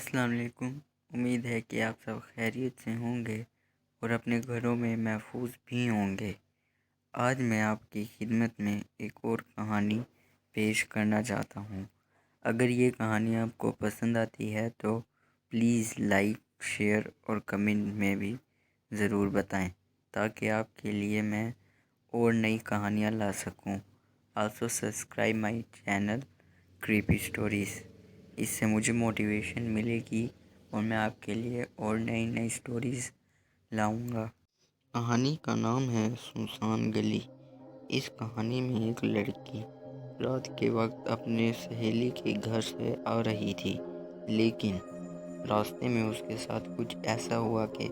السلام علیکم۔ امید ہے کہ آپ سب خیریت سے ہوں گے اور اپنے گھروں میں محفوظ بھی ہوں گے۔ آج میں آپ کی خدمت میں ایک اور کہانی پیش کرنا چاہتا ہوں۔ اگر یہ کہانی آپ کو پسند آتی ہے تو پلیز لائک، شیئر اور کمنٹ میں بھی ضرور بتائیں تاکہ آپ کے لیے میں اور نئی کہانیاں لا سکوں۔ Also subscribe my channel creepy stories. اس سے مجھے موٹیویشن ملے گی اور میں آپ کے لیے اور نئی اسٹوریز لاؤں گا۔ کہانی کا نام ہے سنسان گلی۔ اس کہانی میں ایک لڑکی رات کے وقت اپنے سہیلی کے گھر سے آ رہی تھی، لیکن راستے میں اس کے ساتھ کچھ ایسا ہوا کہ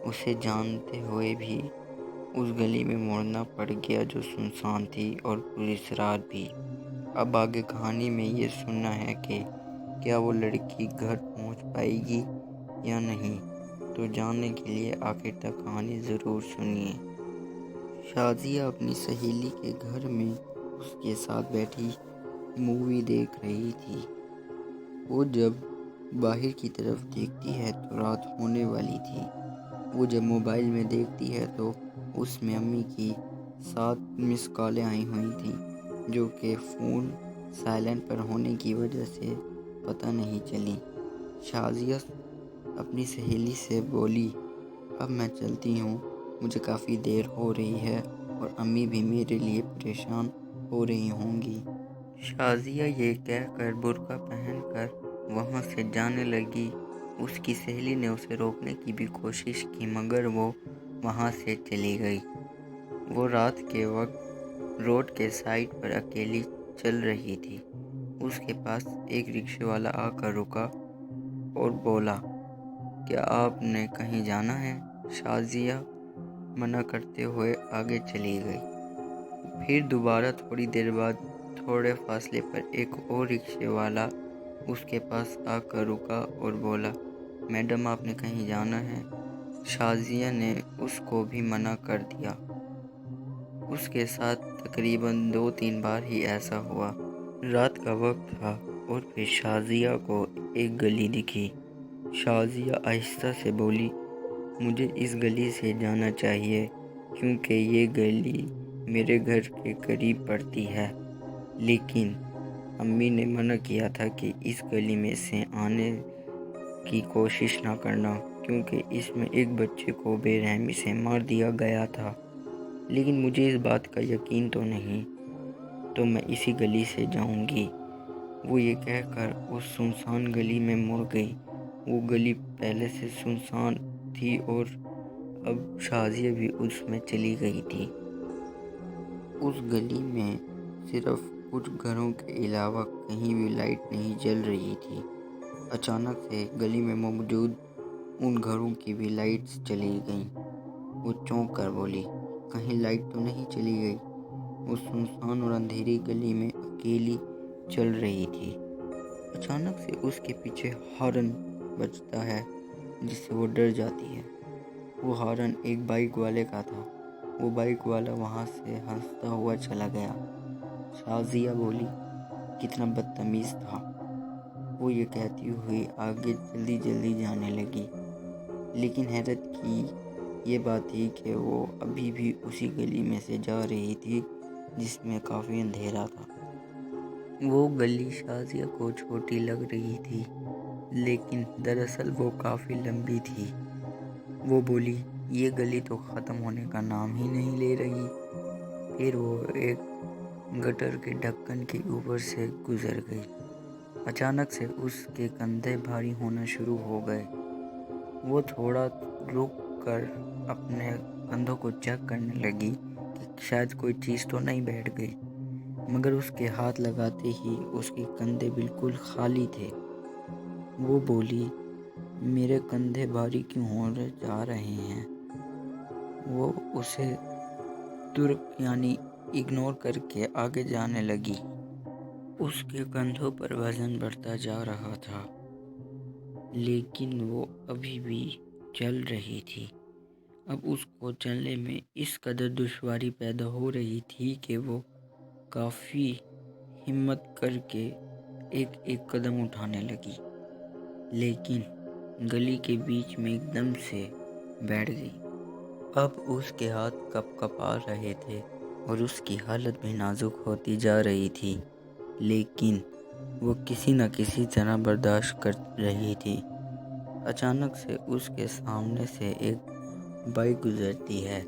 اسے جانتے ہوئے بھی اس گلی میں مڑنا پڑ گیا جو سنسان تھی اور پراسرار بھی۔ اب آگے کہانی میں یہ سننا ہے کہ کیا وہ لڑکی گھر پہنچ پائے گی یا نہیں، تو جاننے کے لیے آخر تک کہانی ضرور سنیے۔ شازیہ اپنی سہیلی کے گھر میں اس کے ساتھ بیٹھی مووی دیکھ رہی تھی۔ وہ جب باہر کی طرف دیکھتی ہے تو رات ہونے والی تھی۔ وہ جب موبائل میں دیکھتی ہے تو اس میں امی کی 7 مس کالیں آئی ہوئی تھیں، جو کہ فون سائلنٹ پر ہونے کی وجہ سے پتہ نہیں چلی۔ شازیہ اپنی سہیلی سے بولی، اب میں چلتی ہوں، مجھے کافی دیر ہو رہی ہے اور امی بھی میرے لیے پریشان ہو رہی ہوں گی۔ شازیہ یہ کہہ کر برقع پہن کر وہاں سے جانے لگی۔ اس کی سہیلی نے اسے روکنے کی بھی کوشش کی مگر وہ وہاں سے چلی گئی۔ وہ رات کے وقت روڈ کے سائڈ پر اکیلی چل رہی تھی۔ اس کے پاس ایک رکشے والا آ کر رکا اور بولا، کیا آپ نے کہیں جانا ہے؟ شازیہ منع کرتے ہوئے آگے چلی گئی۔ پھر دوبارہ تھوڑی دیر بعد تھوڑے فاصلے پر ایک اور رکشے والا اس کے پاس آ کر رکا اور بولا، میڈم آپ نے کہیں جانا ہے؟ شازیہ نے اس کو بھی منع کر دیا۔ اس کے ساتھ تقریباً 2-3 بار ہی ایسا ہوا۔ رات کا وقت تھا اور پھر شازیہ کو ایک گلی دکھی۔ شازیہ آہستہ سے بولی، مجھے اس گلی سے جانا چاہیے کیونکہ یہ گلی میرے گھر کے قریب پڑتی ہے، لیکن امی نے منع کیا تھا کہ اس گلی میں سے آنے کی کوشش نہ کرنا کیونکہ اس میں ایک بچے کو بے رحمی سے مار دیا گیا تھا، لیکن مجھے اس بات کا یقین تو نہیں، تو میں اسی گلی سے جاؤں گی۔ وہ یہ کہہ کر اس سنسان گلی میں مڑ گئی۔ وہ گلی پہلے سے سنسان تھی اور اب شازیہ بھی اس میں چلی گئی تھی۔ اس گلی میں صرف کچھ گھروں کے علاوہ کہیں بھی لائٹ نہیں جل رہی تھی۔ اچانک سے گلی میں موجود ان گھروں کی بھی لائٹس چلی گئیں۔ وہ چونک کر بولی، کہیں لائٹ تو نہیں چلی گئی؟ وہ سنسان اور اندھیری گلی میں اکیلی چل رہی تھی۔ اچانک سے اس کے پیچھے ہارن بجتا ہے جس سے وہ ڈر جاتی ہے۔ وہ ہارن ایک بائک والے کا تھا۔ وہ بائک والا وہاں سے ہنستا ہوا چلا گیا۔ شازیہ بولی، کتنا بدتمیز تھا۔ وہ یہ کہتی ہوئی آگے جلدی جانے لگی، لیکن حیرت کی یہ بات تھی کہ وہ ابھی بھی اسی گلی میں سے جا رہی تھی جس میں کافی اندھیرا تھا۔ وہ گلی شازیہ کو چھوٹی لگ رہی تھی، لیکن دراصل وہ کافی لمبی تھی۔ وہ بولی، یہ گلی تو ختم ہونے کا نام ہی نہیں لے رہی۔ پھر وہ ایک گٹر کے ڈھکن کے اوپر سے گزر گئی۔ اچانک سے اس کے کندھے بھاری ہونا شروع ہو گئے۔ وہ تھوڑا رک کر اپنے کندھوں کو چیک کرنے لگی کہ شاید کوئی چیز تو نہیں بیٹھ گئی، مگر اس کے ہاتھ لگاتے ہی اس کے کندھے بالکل خالی تھے۔ وہ بولی، میرے کندھے بھاری کیوں ہو جا رہے ہیں؟ وہ اسے اگنور کر کے آگے جانے لگی۔ اس کے کندھوں پر وزن بڑھتا جا رہا تھا، لیکن وہ ابھی بھی چل رہی تھی۔ اب اس کو چلنے میں اس قدر دشواری پیدا ہو رہی تھی کہ وہ کافی ہمت کر کے ایک قدم اٹھانے لگی۔ لیکن گلی کے بیچ میں ایک دم سے بیٹھ گئی۔ اب اس کے ہاتھ کپ کپا رہے تھے اور اس کی حالت بھی نازک ہوتی جا رہی تھی، لیکن وہ کسی نہ کسی طرح برداشت کر رہی تھی۔ اچانک سے اس کے سامنے سے ایک بائک گزرتی ہے،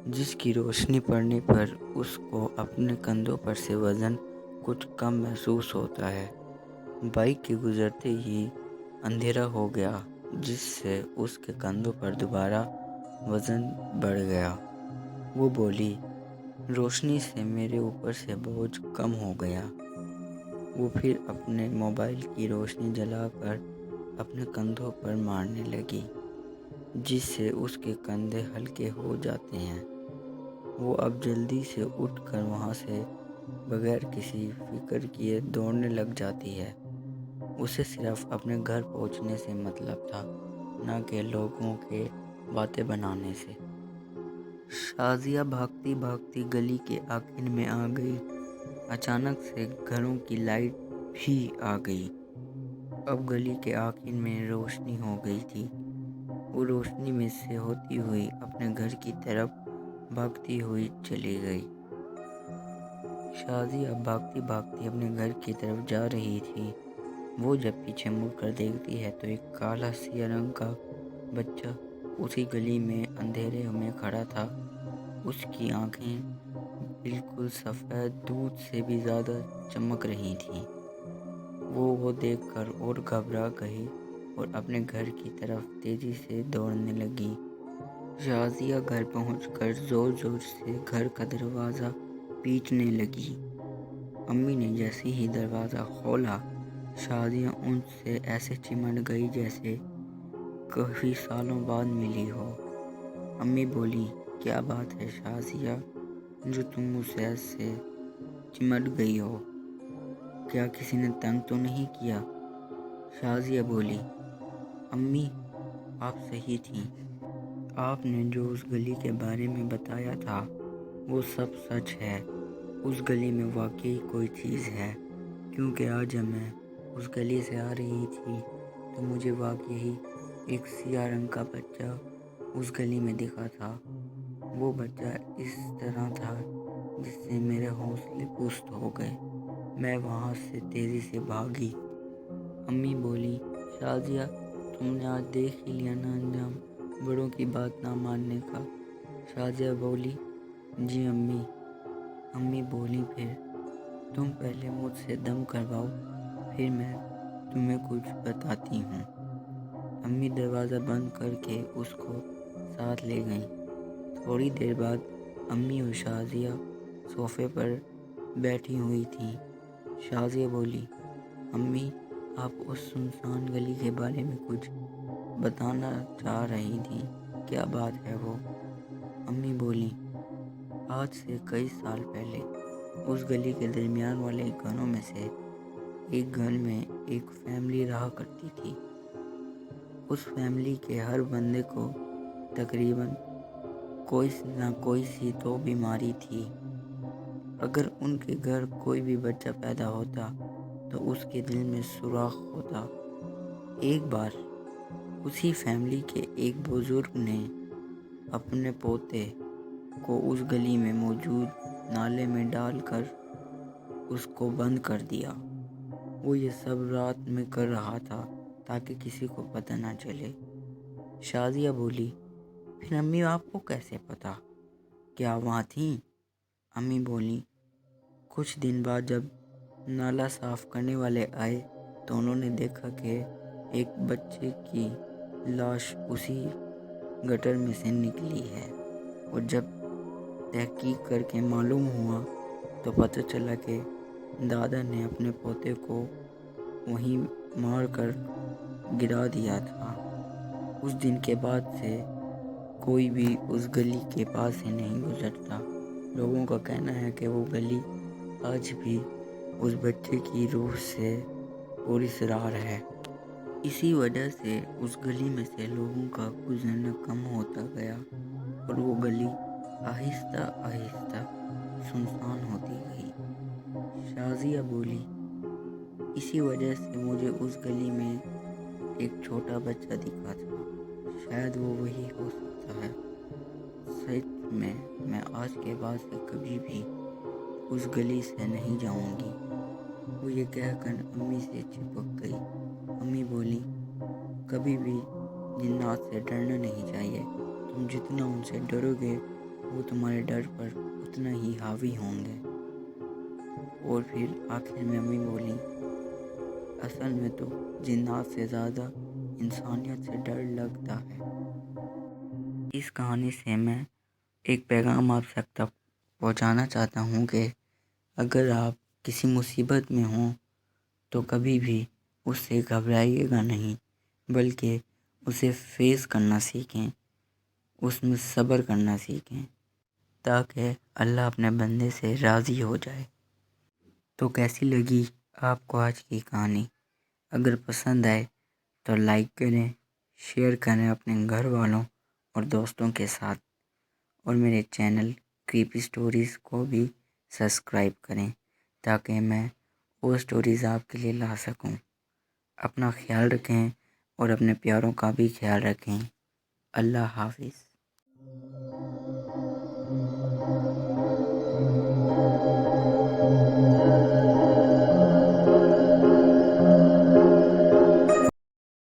جس کی روشنی پڑنے پر اس کو اپنے کندھوں پر سے وزن کچھ کم محسوس ہوتا ہے۔ بائک کے گزرتے ہی اندھیرا ہو گیا، جس سے اس کے کندھوں پر دوبارہ وزن بڑھ گیا۔ وہ بولی، روشنی سے میرے اوپر سے بوجھ کم ہو گیا۔ وہ پھر اپنے موبائل کی روشنی جلا کر اپنے کندھوں پر مارنے لگی، جس سے اس کے کندھے ہلکے ہو جاتے ہیں۔ وہ اب جلدی سے اٹھ کر وہاں سے بغیر کسی فکر کیے دوڑنے لگ جاتی ہے۔ اسے صرف اپنے گھر پہنچنے سے مطلب تھا، نہ کہ لوگوں کے باتیں بنانے سے۔ شازیہ بھاگتی بھاگتی گلی کے آخر میں آ گئی۔ اچانک سے گھروں کی لائٹ بھی آ گئی۔ اب گلی کے آخر میں روشنی ہو گئی تھی۔ وہ روشنی میں سے ہوتی ہوئی اپنے گھر کی طرف بھاگتی ہوئی چلی گئی۔ شازیہ بھاگتی بھاگتی اپنے گھر کی طرف جا رہی تھی۔ وہ جب پیچھے مڑ کر دیکھتی ہے تو ایک کالا سیاہ رنگ کا بچہ اسی گلی میں اندھیرے میں کھڑا تھا۔ اس کی آنکھیں بالکل سفید دودھ سے بھی زیادہ چمک رہی تھیں۔ وہ دیکھ کر اور گھبرا گئی اور اپنے گھر کی طرف تیزی سے دوڑنے لگی۔ شازیہ گھر پہنچ کر زور زور سے گھر کا دروازہ پیٹنے لگی۔ امی نے جیسے ہی دروازہ کھولا، شازیہ ان سے ایسے چمٹ گئی جیسے کافی سالوں بعد ملی ہو۔ امی بولی، کیا بات ہے شازیہ، جو تم مجھ سے ایسے چمٹ گئی ہو؟ کیا کسی نے تنگ تو نہیں کیا؟ شازیہ بولی، امی آپ صحیح تھیں۔ آپ نے جو اس گلی کے بارے میں بتایا تھا وہ سب سچ ہے۔ اس گلی میں واقعی کوئی چیز ہے، کیونکہ آج جب میں اس گلی سے آ رہی تھی تو مجھے واقعی ایک سیاہ رنگ کا بچہ اس گلی میں دکھا تھا۔ وہ بچہ اس طرح تھا جس سے میرے حوصلے پست ہو گئے۔ میں وہاں سے تیزی سے بھاگی۔ امی بولی، شازیہ تم نے آج دیکھ ہی لیا نا انجام بڑوں کی بات نہ ماننے کا۔ شازیہ بولی، جی امی۔ امی بولی، پھر تم پہلے مجھ سے دم کرواؤ، پھر میں تمہیں کچھ بتاتی ہوں۔ امی دروازہ بند کر کے اس کو ساتھ لے گئیں۔ تھوڑی دیر بعد امی اور شازیہ صوفے پر بیٹھی ہوئی تھیں۔ شازیہ بولی، امی آپ اس سنسان گلی کے بارے میں کچھ بتانا چاہ رہی تھیں، کیا بات ہے وہ؟ امی بولی، آج سے کئی سال پہلے اس گلی کے درمیان والے گھروں میں سے ایک گھر میں ایک فیملی رہا کرتی تھی۔ اس فیملی کے ہر بندے کو تقریباً کوئی نہ کوئی سی تو بیماری تھی۔ اگر ان کے گھر کوئی بھی بچہ پیدا ہوتا تو اس کے دل میں سوراخ ہوتا۔ ایک بار اسی فیملی کے ایک بزرگ نے اپنے پوتے کو اس گلی میں موجود نالے میں ڈال کر اس کو بند کر دیا۔ وہ یہ سب رات میں کر رہا تھا تاکہ کسی کو پتہ نہ چلے۔ شازیہ بولی، پھر امی آپ کو کیسے پتا؟ کیا آپ وہاں تھیں؟ امی بولی، کچھ دن بعد جب نالا صاف کرنے والے آئے تو انہوں نے دیکھا کہ ایک بچے کی لاش اسی گٹر میں سے نکلی ہے، اور جب تحقیق کر کے معلوم ہوا تو پتہ چلا کہ دادا نے اپنے پوتے کو وہیں مار کر گرا دیا تھا۔ اس دن کے بعد سے کوئی بھی اس گلی کے پاس سے نہیں گزرتا۔ لوگوں کا کہنا ہے کہ وہ گلی آج بھی اس بچے کی روح سے پراسرار ہے۔ اسی وجہ سے اس گلی میں سے لوگوں کا گزرنا کم ہوتا گیا اور وہ گلی آہستہ آہستہ سنسان ہوتی گئی۔ شازیہ بولی، اسی وجہ سے مجھے اس گلی میں ایک چھوٹا بچہ دکھا تھا، شاید وہ وہی ہو سکتا ہے۔ سچ میں آج کے بعد سے کبھی بھی اس گلی سے نہیں جاؤں گی۔ وہ یہ کہہ کر امی سے چپک گئی۔ امی بولی، کبھی بھی جنات سے ڈرنا نہیں چاہیے، تم جتنا ان سے ڈرو گے وہ تمہارے ڈر پر اتنا ہی حاوی ہوں گے۔ اور پھر آخر میں امی بولی، اصل میں تو جنات سے زیادہ انسانیت سے ڈر لگتا ہے۔ اس کہانی سے میں ایک پیغام آپ تک پہنچانا چاہتا ہوں کہ اگر آپ کسی مصیبت میں ہوں تو کبھی بھی اس سے گھبرائیے گا نہیں، بلکہ اسے فیس کرنا سیکھیں، اس میں صبر کرنا سیکھیں، تاکہ اللہ اپنے بندے سے راضی ہو جائے۔ تو کیسی لگی آپ کو آج کی کہانی؟ اگر پسند آئے تو لائک کریں، شیئر کریں اپنے گھر والوں اور دوستوں کے ساتھ، اور میرے چینل کریپی سٹوریز کو بھی سبسکرائب کریں تاکہ میں وہ سٹوریز آپ کے لیے لا سکوں۔ اپنا خیال رکھیں اور اپنے پیاروں کا بھی خیال رکھیں۔ اللہ حافظ۔